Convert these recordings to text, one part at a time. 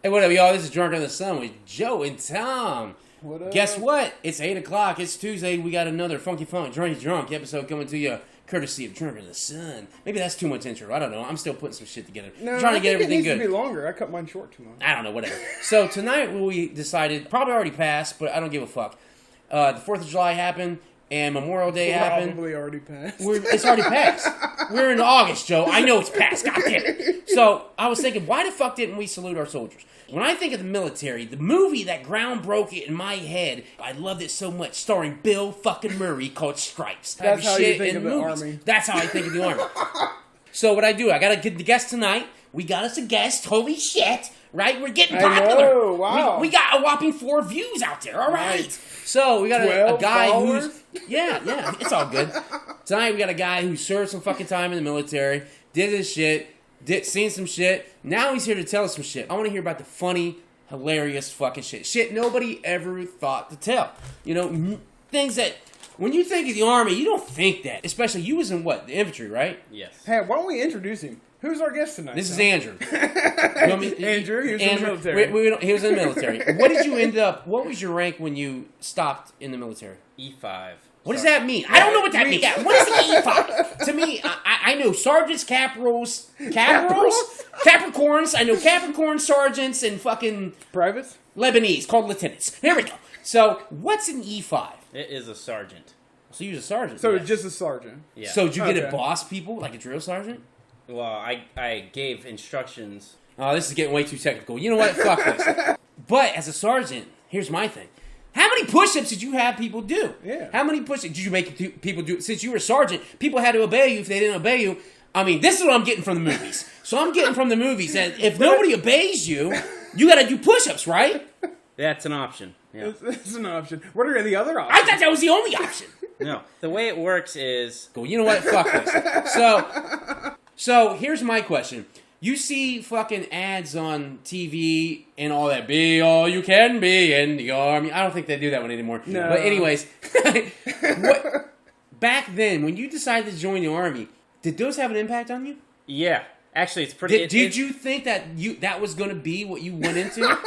Hey, what up, y'all? This is Drunk in the Sun with Joe and Tom. What up? Guess what? It's 8 o'clock. It's Tuesday. We got another Funky Funk Drunk episode coming to you courtesy of Drunk in the Sun. Maybe that's too much intro. I don't know. I'm still putting some shit together. No, trying to get everything it needs good. to be longer. I cut mine short too long. I don't know, whatever. So tonight we decided, probably already passed, but I don't give a fuck. The 4th of July happened, and Memorial Day happened. Probably already passed. It's already passed. We're in August, Joe. I know it's passed. God damn it. So I was thinking, why the fuck didn't we salute our soldiers? When I think of the military, the movie that ground broke it in my head, I loved it so much, starring Bill fucking Murray, called Stripes. That's how you think of the Army. That's how I think of the Army. So what I do, I got to get the guest tonight. We got us a guest. Holy shit. Right? We're getting popular. I know, wow. We got a whopping 4 views out there. All right. So we got a guy followers? who's... Yeah, it's all good. Tonight we got a guy who served some fucking time in the military, did his shit, seen some shit. Now he's here to tell us some shit. I want to hear about the funny, hilarious fucking shit. Shit nobody ever thought to tell. You know, things that... When you think of the Army, you don't think that. Especially, you was in what? The infantry, right? Yes. Hey, why don't we introduce him? Who's our guest tonight? This is Andrew. Andrew, he was in the military. He was in the military. What did you end up... What was your rank when you stopped in the military? E5. What does that mean? I don't know what that means. What is the E5? To me, I know sergeants, caporals, Capricorns. I know Capricorn sergeants and fucking... Privates? Lebanese, called lieutenants. Here we go. So, what's an E5? It is a sergeant. So you're a sergeant. So it's just a sergeant. Yeah. So did you get to boss people like a drill sergeant? Well, I gave instructions. Oh, this is getting way too technical. You know what? Fuck this. But as a sergeant, here's my thing. How many push-ups did you have people do? Yeah. How many push-ups did you make people do? Since you were a sergeant, people had to obey you. If they didn't obey you, I mean, this is what I'm getting from the movies. So I'm getting from the movies that if nobody obeys you, you got to do push-ups, right? That's an option. Yeah. That's an option. What are the other options? I thought that was the only option. No. The way it works is... Go, you know what? Fuck this. So here's my question. You see fucking ads on TV and all that, be all you can be in the Army. I don't think they do that one anymore. No. But anyways, back then, when you decided to join the Army, did those have an impact on you? Yeah. Actually, it's pretty... Did you think that that was going to be what you went into?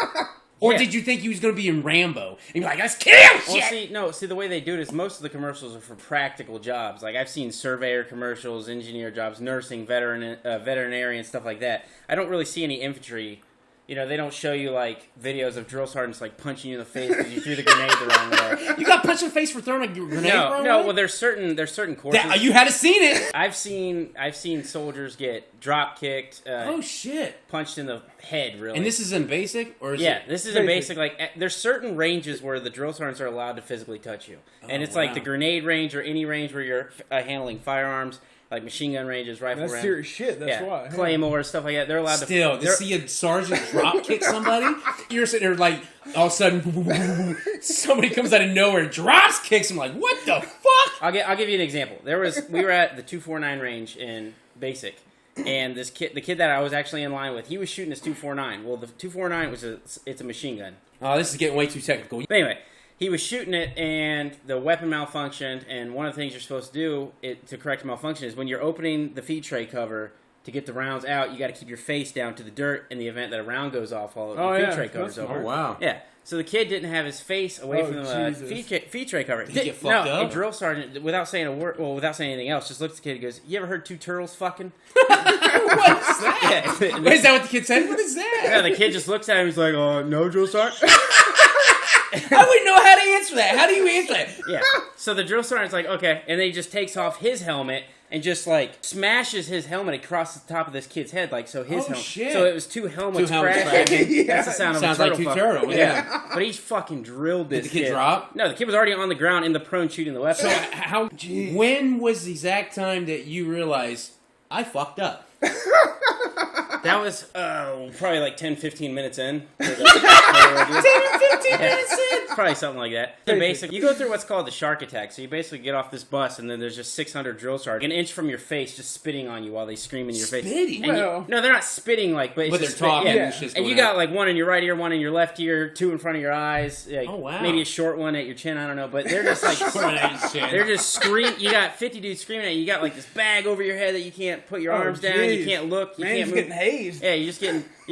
Or did you think you was going to be in Rambo? And you're like, let's kill shit! Well, see, the way they do it is most of the commercials are for practical jobs. Like, I've seen surveyor commercials, engineer jobs, nursing, veterinarian, stuff like that. I don't really see any infantry. You know, they don't show you, like, videos of drill sergeants, like, punching you in the face because you threw the grenade the wrong way. You got punched in the face for throwing a grenade the wrong way? No, well, there's certain courses. You had seen it! I've seen soldiers get drop kicked. Oh, shit. Punched in the head, really. And this is in basic? Or is this is in basic. Like, there's certain ranges where the drill sergeants are allowed to physically touch you. And it's like the grenade range or any range where you're handling firearms. Like machine gun ranges, rifle ranges. That's serious shit, that's why. Claymore, stuff like that. They're allowed to see a sergeant drop kick somebody? You're sitting there like, all of a sudden, somebody comes out of nowhere and drops kicks him like, what the fuck? I'll give you an example. We were at the 249 range in basic, and the kid that I was actually in line with, he was shooting his 249. Well, the 249 it's a machine gun. Oh, this is getting way too technical. But anyway, he was shooting it, and the weapon malfunctioned, and one of the things you're supposed to do to correct a malfunction is when you're opening the feed tray cover to get the rounds out, you got to keep your face down to the dirt in the event that a round goes off while the feed tray cover's over. Oh, wow. Yeah. So the kid didn't have his face away from the feed tray cover. Did he get fucked up? A drill sergeant, without saying anything else, just looks at the kid and goes, "You ever heard two turtles fucking?" What's that? Yeah. Wait, is that what the kid said? What is that? Yeah, the kid just looks at him. He's like, "No, drill sergeant." I wouldn't know how to answer that. How do you answer that? Yeah. So the drill sergeant's like, okay. And then he just takes off his helmet and just, like, smashes his helmet across the top of this kid's head. Like, so his helmet. Shit. So it was two helmets crashing. Yeah. That's the sound Sounds of a like turtle. two turtles. Yeah. But he fucking drilled this Did the kid drop? No, the kid was already on the ground in the prone shooting the weapon. So when was the exact time that you realized, I fucked up? That was probably like 10, 15 minutes in. 10 or 15 minutes in? Probably something like that. You go through what's called the shark attack. So you basically get off this bus, and then there's just 600 drill sergeants, an inch from your face, just spitting on you while they scream in your face. Spitting? No, they're not spitting, like, but they're talking. Yeah. And you got like one in your right ear, one in your left ear, two in front of your eyes. Like, oh, wow. Maybe a short one at your chin, I don't know. But they're just like, they're just screaming. You got 50 dudes screaming at you. You got like this bag over your head that you can't put your arms down. You can't look. You can't move. Getting dazed. Yeah, you're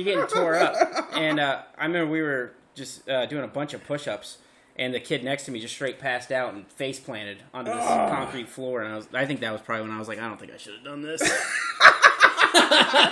getting tore up. And I remember we were just doing a bunch of push-ups, and the kid next to me just straight passed out and face planted onto this concrete floor. And I think that was probably when I was like, I don't think I should have done this.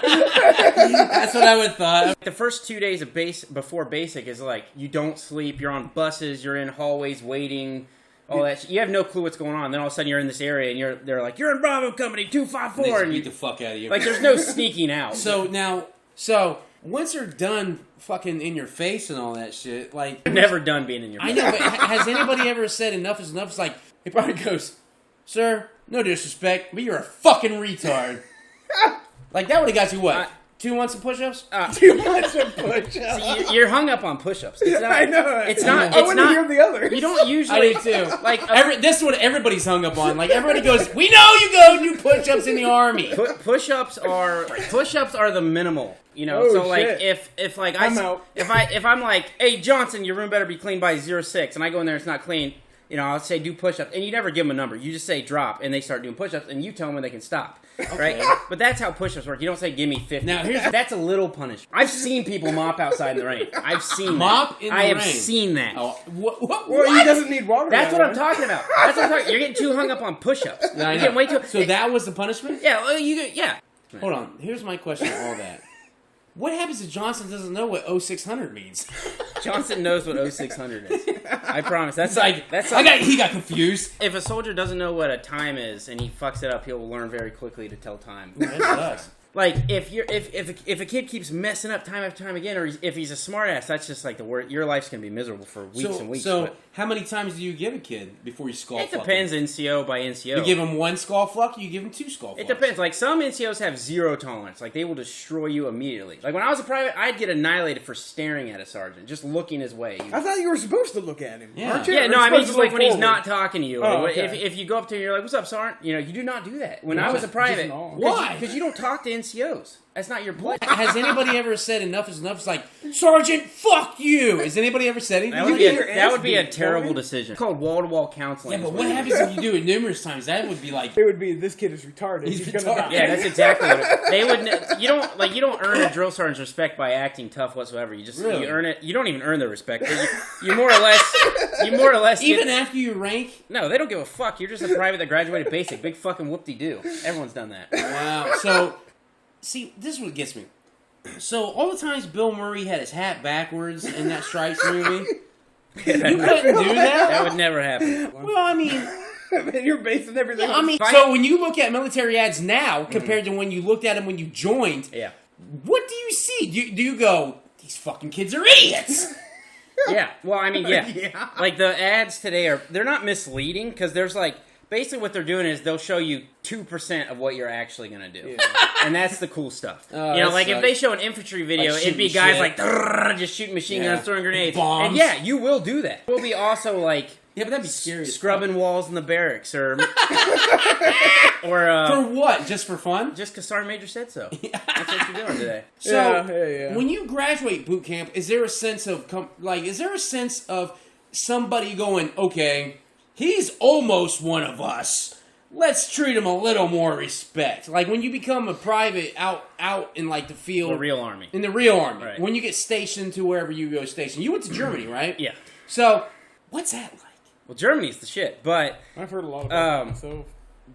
That's what I would have thought. The first 2 days of before basic is like you don't sleep, you're on buses, you're in hallways waiting, all that shit. You have no clue what's going on. Then all of a sudden you're in this area and they're like, you're in Bravo Company 254, and beat the fuck out of you. Like there's no sneaking out. So once they're done fucking in your face and all that shit, like I'm never done being in your face. I know, but has anybody ever said enough is enough? It's like he probably goes, sir, no disrespect, but you're a fucking retard. Like, that would have got you what? 2 months of push-ups? 2 months of push-ups. See, you're hung up on push-ups. It's not, I know. It's not. I want to hear the others. You don't usually. I do too. Like this is what everybody's hung up on. Like, everybody goes, we know you go do push-ups in the army. Push-ups are the minimal. You know, Oh, so like shit. if like I'm out. if I'm like, hey Johnson, your room better be clean by 06, and I go in there and it's not clean. You know, I'll say do push-ups, and you never give them a number. You just say drop, and they start doing push-ups, and you tell them when they can stop, right? But that's how push-ups work. You don't say give me 50. Now, that's a little punishment. I've seen people mop outside in the rain. I've seen Mop that. in the I have rain? seen that. Oh, what? Well, he doesn't need water. That's that what I'm way. talking about. That's what I'm talking. You're getting too hung up on push-ups. Yeah, I You're know. getting way too. So that was the punishment? Yeah, well, yeah. Hold on. Here's my question to all that. What happens if Johnson doesn't know what 0600 means? Johnson knows what 0600 is. I promise. That's he got confused. If a soldier doesn't know what a time is and he fucks it up, he'll learn very quickly to tell time. That sucks. Like if a kid keeps messing up time after time again, or if he's a smartass, that's just like the word. Your life's gonna be miserable for weeks and weeks. So but how many times do you give a kid before you skull? it depends, NCO by NCO. You give him one skull fuck, or you give him 2 skull fucks? It depends. Like some NCOs have zero tolerance. Like they will destroy you immediately. Like when I was a private, I'd get annihilated for staring at a sergeant, just looking his way. I thought you were supposed to look at him. Yeah. Aren't you? Yeah, no, You're I mean supposed just to like look when he's forward. not talking to you. Oh, Like, okay. if you go up to him, you're like, "What's up, Sergeant?" You know, you do not do that. When I was a private, no. Why? Because you don't talk to NCOs. That's not your place. Has anybody ever said enough is enough? It's like, Sergeant, fuck you. Has anybody ever said anything? That would be a terrible decision. It's called wall-to-wall counseling. Yeah, but what happens if you do it numerous times? That would be like, It would be, this kid is retarded. He's He's gonna retarded. die. Yeah, that's exactly what they would. You don't earn a drill sergeant's respect by acting tough whatsoever. You just Really? you earn it. You don't even earn their respect. You more or less even get, after you rank? no, they don't give a fuck. You're just a private that graduated basic. Big fucking whoop-de-doo. Everyone's done that. Wow. So, see, this is what gets me. So, all the times Bill Murray had his hat backwards in that Stripes movie, you couldn't do that? That would never happen. Well, I mean... You're basing everything I mean, so when you look at military ads now compared to when you looked at them when you joined, Yeah. what do you see? Do you go, these fucking kids are idiots? Yeah. Well, I mean, yeah. Yeah. Like the ads today they're not misleading because there's like basically what they're doing is they'll show you 2% of what you're actually gonna do, and that's the cool stuff. Oh, you know, that like if sucks. they show an infantry video, Like it'd be shooting guys shit. like "Drrrr," just shooting machine Yeah. guns, throwing grenades, Bombs. and yeah, you will do that. We'll be also like Yeah, but that'd be scary. as scrubbing walls in the barracks or fuck. For what? Just for fun? just because Sergeant Major said so. That's what you're doing today. So, Yeah. when you graduate boot camp, is there a sense of somebody going, okay, he's almost one of us. Let's treat him a little more respect. Like when you become a private out in like the field, The real army. in the real army, Right. when you get stationed to wherever you go station. You went to Germany, right? Yeah. So, what's that like? Well, Germany's the shit, but I've heard a lot about that myself.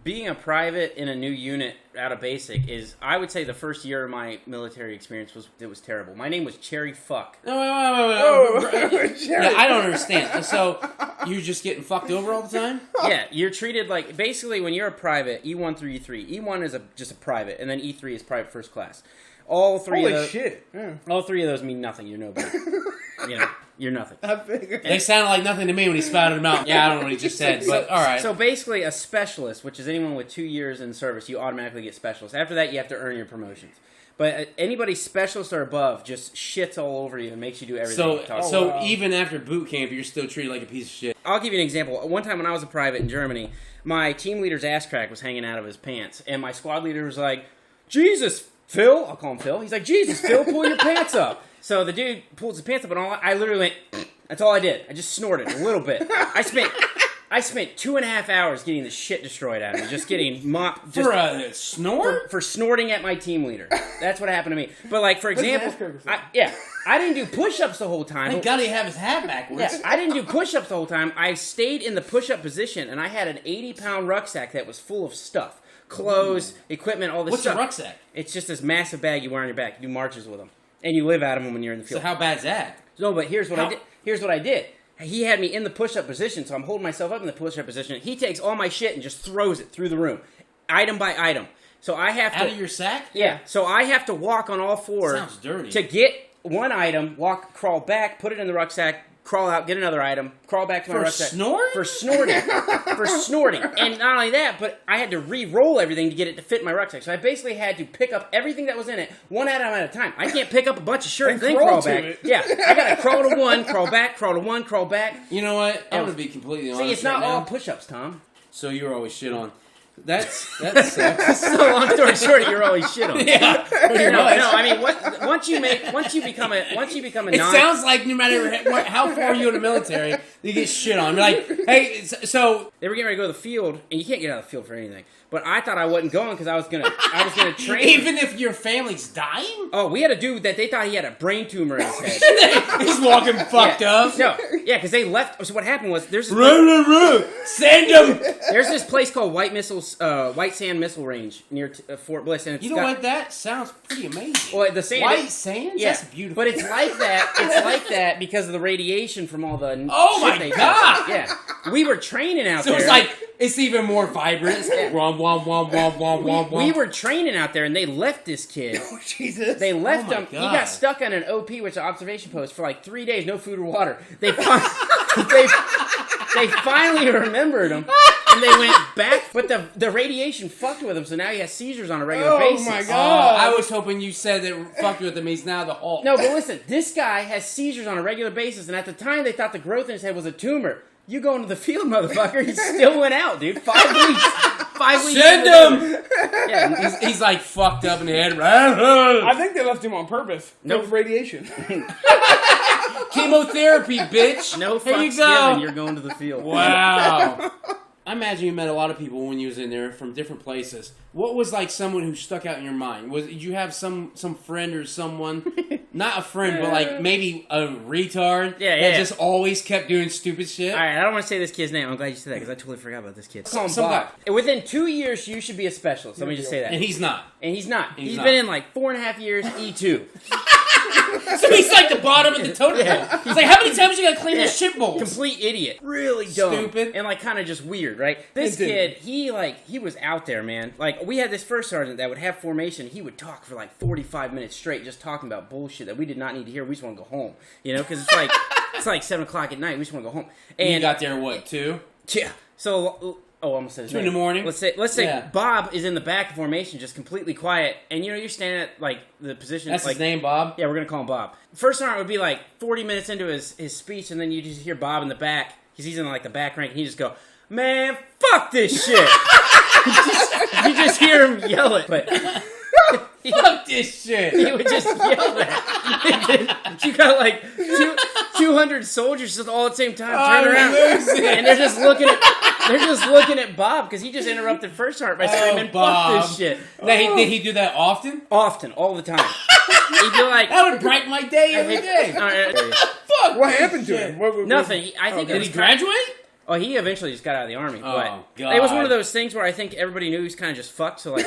being a private in a new unit out of basic is, I would say, the first year of my military experience was terrible. My name was Cherry Fuck. No, Oh, yeah, I don't understand. So, you're just getting fucked over all the time? Yeah, you're treated like, basically when you're a private, E1 through E3. E1 is just a private, and then E3 is private first class. All three Holy of those, shit. Yeah. all three of those mean nothing. You're nobody. You know, you're nothing. I figured. They sounded like nothing to me when he spouted them out. Yeah, I don't know what he just said, but all right. So basically, a specialist, which is anyone with 2 years in service, you automatically get specialist. After that, you have to earn your promotions. But anybody specialist or above just shits all over you and makes you do everything. So wow. even after boot camp, you're still treated like a piece of shit. I'll give you an example. One time when I was a private in Germany, my team leader's ass crack was hanging out of his pants, and my squad leader was like, "Jesus, Phil," I'll call him Phil. He's like, "Jesus, Phil, pull your pants up." So the dude pulls his pants up, and I literally went, that's all I did. I just snorted a little bit. I spent I spent 2.5 hours getting the shit destroyed out of me, just getting mopped For a snort? for snorting at my team leader. That's what happened to me. But like for example, Asperger's I didn't do push-ups the whole time. Thank God he have his hat backwards. Yeah, I didn't do push-ups the whole time. I stayed in the push-up position, and I had an 80-pound rucksack that was full of stuff. Clothes, equipment, all this What's stuff. a rucksack? It's just this massive bag you wear on your back. You do marches with them. And you live out of them when you're in the field. So how bad's that? No, but here's what I did. He had me in the push-up position, so I'm holding myself up in the push-up position. He takes all my shit and just throws it through the room. Item by item. So I have to... Out of your sack? Yeah. So I have to walk on all fours. Sounds dirty. To get one item, crawl back, put it in the rucksack, crawl out, get another item, crawl back to my rucksack. Snoring? For snorting. For snorting. And not only that, but I had to re-roll everything to get it to fit in my rucksack. So I basically had to pick up everything that was in it, one item at a time. I can't pick up a bunch of shit and then crawl back. it. Yeah. I gotta crawl to one, crawl back, crawl to one, crawl back. You know what? I'm going to be completely honest. See, it's not right all now. push-ups, Tom. So you're always shit on. That sucks. So long story short, you're always shit on. Yeah, pretty much. No, I mean, once you become a It sounds like no matter how far you in the military, you get shit on. Like, hey, so they were getting ready to go to the field, and you can't get out of the field for anything. But I thought I wasn't going because I was gonna train. even if your family's dying, Oh, we had a dude that they thought he had a brain tumor in his head. he's walking fucked up. No, yeah, because they left. So what happened was there's this Send him. there's this place called White Sand Missile Range near Fort Bliss, and it's You know what? That sounds pretty amazing. Well, the sand, White sands? yeah, That's beautiful. but it's like that. It's like that because of the radiation from all the Oh shit my they God! did. Yeah, we were training out So there. it's like it's even more vibrant. It's like, womp, womp, womp, womp, womp, womp, we womp. were training out there, and they left this kid. Oh, Jesus. They left Oh my him. He God. got stuck on an OP, which is an observation post, for like 3 days, no food or water. They finally remembered him, and they went back. But the radiation fucked with him, so now he has seizures on a regular Oh, basis. my Oh, God. I was hoping you said that fucked with him. He's now the Hulk. No, but listen, this guy has seizures on a regular basis, and at the time they thought the growth in his head was a tumor. You go into the field, motherfucker. He still went out, dude. 5 weeks. 5 weeks. Send him. Yeah. He's like fucked up in the head. I think they left him on purpose. Nope. With radiation. Chemotherapy, bitch. No Here you fucks go. given. You're going to the field. Wow. I imagine you met a lot of people when you was in there from different places. What was like someone who stuck out in your mind? Did you have some friend or someone, not a friend, but like maybe a retard that just always kept doing stupid shit? All right, I don't want to say this kid's name. I'm glad you said that because I totally forgot about this kid. Call him Some Bob. Within 2 years, you should be a specialist. Let me just say that. And he's not. And he's not. He's not. been in like 4.5 years, E2. So he's like the bottom of the totem pole. Yeah. It's like, how many times you gotta clean those shit bowls? Complete idiot. Really dumb. Stupid. And like kind of just weird, right? This kid, he was out there, man. Like we had this first sergeant that would have formation. He would talk for like 45 minutes straight, just talking about bullshit that we did not need to hear. We just want to go home, you know? Because it's like 7 o'clock at night. We just want to go home. And you got there, what, 2? Yeah. So, I almost said his 2 in the name. morning? Let's say Yeah. Bob is in the back of formation, just completely quiet, and you know you're standing at like the position. That's like, his name, Bob? Yeah, we're gonna call him Bob. First sergeant would be like 40 minutes into his speech, and then you just hear Bob in the back. He's in like the back rank, and he just go, "Man, fuck this shit." you just hear him yell it, but. Fuck this shit. He would just yell that. You got like 200 soldiers just all at the same time turn around, and they're just looking at Bob because he just interrupted first sergeant by screaming, Bob. "Fuck this shit!" Now, did he do that often? Often, all the time. He'd be like, That would brighten my day every day. Fuck. What happened to him? What- Nothing. I think it Did was he graduate? Oh, he eventually just got out of the army. Oh, but God. it was one of those things where I think everybody knew he was kind of just fucked. So like,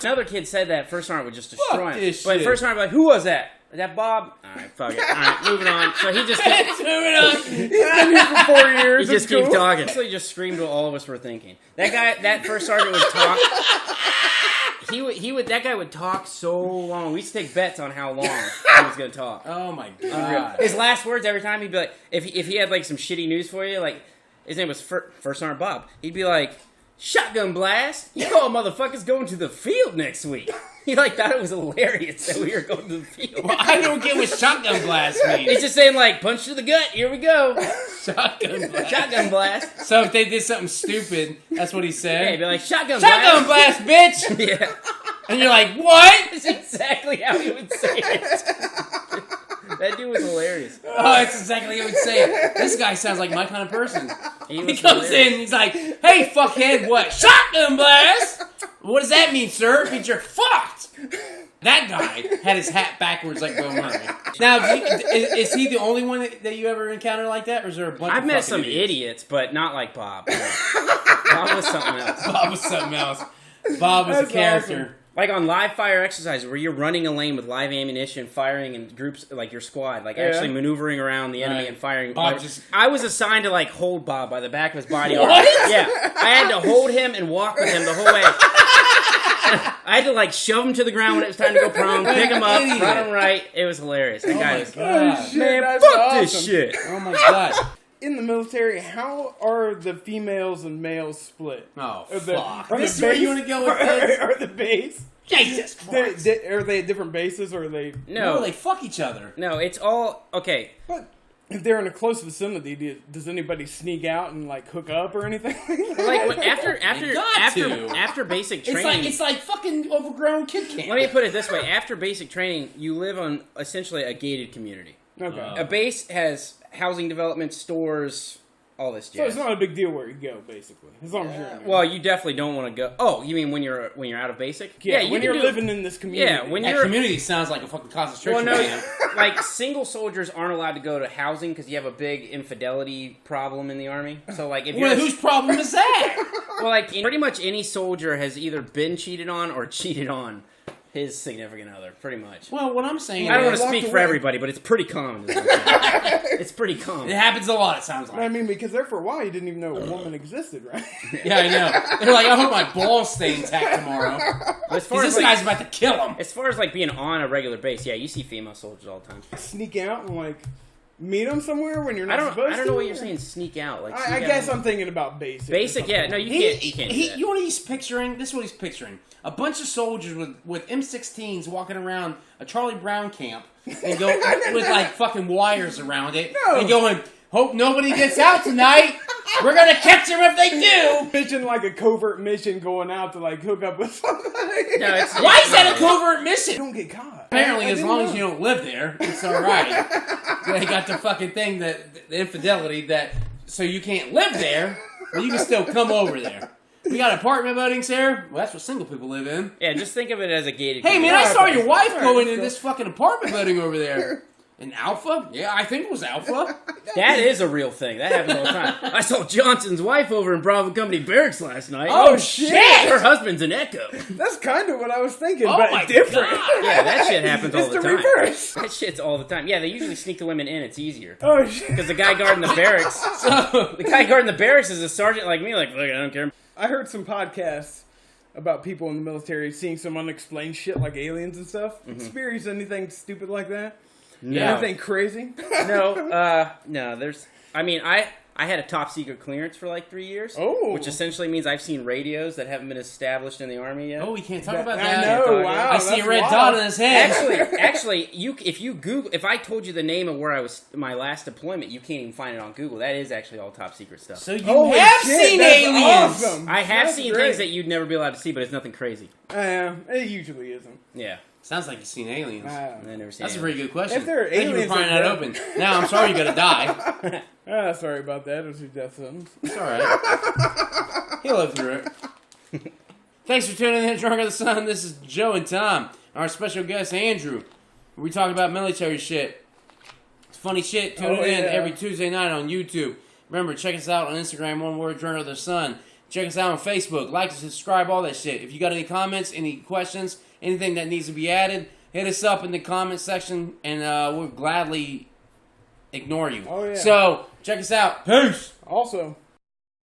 another kid said that first sergeant would just destroy him. this But shit. first sergeant would be like, "Who was that? Is that Bob?" All right, fuck it. All right, moving on. So he just keeps, Moving on. He's been here for 4 years. he just it's keeps cool. talking. So he just screamed what all of us were thinking. That first sergeant would talk. That guy would talk so long. We used to take bets on how long he was going to talk. Oh my God. His last words every time, he'd be like, if he had like some shitty news for you, like his name was First Sergeant Bob. He'd be like, "Shotgun blast! You all motherfuckers going to the field next week." He like thought it was hilarious that we were going to the field. Well, I don't get what shotgun blast means. He's just saying like, "Punch to the gut, here we go." Shotgun blast. Shotgun blast. So if they did something stupid, that's what he said. Yeah, he'd be like, "Shotgun Shotgun blast." blast, bitch! Yeah, And you're like, what? that's exactly how he would say it. That dude was hilarious. Oh, that's exactly how he would say it. This guy sounds like my kind of person. He He comes in, he's like, "Hey, fuckhead, what? Shotgun blast? What does that mean, sir? It means you're fucked." That guy had his hat backwards like Bill Murray. Now, is he the only one that you ever encountered like that, or is there a bunch? I've of met fucking some idiots, but not like Bob. Bob was something else. Bob was something else. Bob was That's a character. awesome. Like on live fire exercises where you're running a lane with live ammunition, firing in groups, like your squad, like actually maneuvering around the enemy Right. and firing. Bob Like, just- I was assigned to like hold Bob by the back of his body. What? Yeah, I had to hold him and walk with him the whole way. I had to like shove him to the ground when it was time to go prone, pick him up, Idiot. run him right. It was hilarious. That guy was, God. shit, man, that's fuck this awesome. shit. Oh my god. In the military, how are the females and males split? Oh Are the, fuck. are the This is where base- you want to go with this? Are the base? Jesus Christ. Are they at different bases, or are they? No, No, they fuck each other. no, it's all okay. But if they're in a close vicinity, does anybody sneak out and like hook up or anything? Like when- after got to. after basic training, It's like fucking overgrown kid camp. let me put it this way: after basic training, you live on essentially a gated community. Okay. A base has housing development, stores, all this So jazz. it's not a big deal where you go, basically, as long as you're in there. Well, you definitely don't want to go. Oh, you mean when you're out of basic? yeah, you when can you're do- living in this community. Yeah, when That you're. community sounds like a fucking Well, concentration no, camp. like single soldiers aren't allowed to go to housing because you have a big infidelity problem in the army. So, like, if you're Well, whose problem is that? well, like pretty much any soldier has either been cheated on or cheated on his significant other. Pretty much. Well, what I'm saying I don't want is, to walked speak for away. everybody, but it's pretty common. It's pretty it common. happens a lot, it sounds I like. mean, because there for a while you didn't even know a woman existed, right? Yeah, I know. They're like, I hope my balls stay intact tomorrow. As far Because as this like, guy's about to kill him. as far as like being on a regular base, yeah, you see female soldiers all the time. Sneak out and like meet them somewhere when you're not supposed to. I don't know what you're saying. Sneak out, like I sneak guess out. I'm thinking about basic. or Basic, something yeah. No, like you can't. You can't. Do that. You know what he's picturing? This is what he's picturing. A bunch of soldiers with M16s walking around a Charlie Brown camp and go with like fucking wires around it No. and going, hope nobody gets out tonight. We're gonna catch them if they do. Imagine like a covert mission going out to like hook up with somebody. No, it's Why is that a covert mission? Don't get caught. Apparently, I as didn't long know. as you don't live there, it's all right. They got the fucking thing that the infidelity that so you can't live there, but you can still come over there. We got apartment buildings here. Well, that's what single people live in. Yeah, just think of it as a gated. Hey man, community. I saw your wife Alright, going let's in go. this fucking apartment building over there. In Alpha? Yeah, I think it was Alpha. That is a real thing. That happens all the time. I saw Johnson's wife over in Bravo Company Barracks last night. Oh, shit! Her husband's an Echo. That's kind of what I was thinking, Oh but my different. God. Yeah, that shit happens all It's the the time. reverse. That shit's all the time. Yeah, they usually sneak the women in. It's easier. Oh shit! Because the guy guarding the barracks, So, the guy guarding the barracks is a sergeant like me. Like, look, I don't care. I heard some podcasts about people in the military seeing some unexplained shit like aliens and stuff. Experience anything stupid like that? No, Anything crazy? no. There's. I mean, I had a top secret clearance for like 3 years. Oh. Which essentially means I've seen radios that haven't been established in the army yet. oh, we can't talk about I that. know. Wow. I see a that's red wild. dot on his head. Actually, if you Google, if I told you the name of where I was, my last deployment, you can't even find it on Google. That is actually all top secret stuff. So you Holy have shit, seen that's aliens. awesome. I have That's seen great. things that you'd never be allowed to see, but it's nothing crazy. It usually isn't. Yeah, Sounds like you've seen aliens. I never seen. That's a it. very good question. If there are Thank you for aliens prying out that there- open. Now I'm sorry you gotta die. Sorry about that. It was your death sentence. It's alright. He'll live through it. Thanks for tuning in to Drunk of the Sun. This is Joe and Tom. Our special guest, Andrew. We talk about military shit. It's funny shit. Tune Oh, in yeah. every Tuesday night on YouTube. Remember, check us out on Instagram, one word, Drunk of the Sun. Check us out on Facebook. Like, subscribe, all that shit. If you got any comments, any questions, anything that needs to be added, hit us up in the comment section, and we'll gladly ignore you. Oh, yeah. So, check us out. Peace! Also,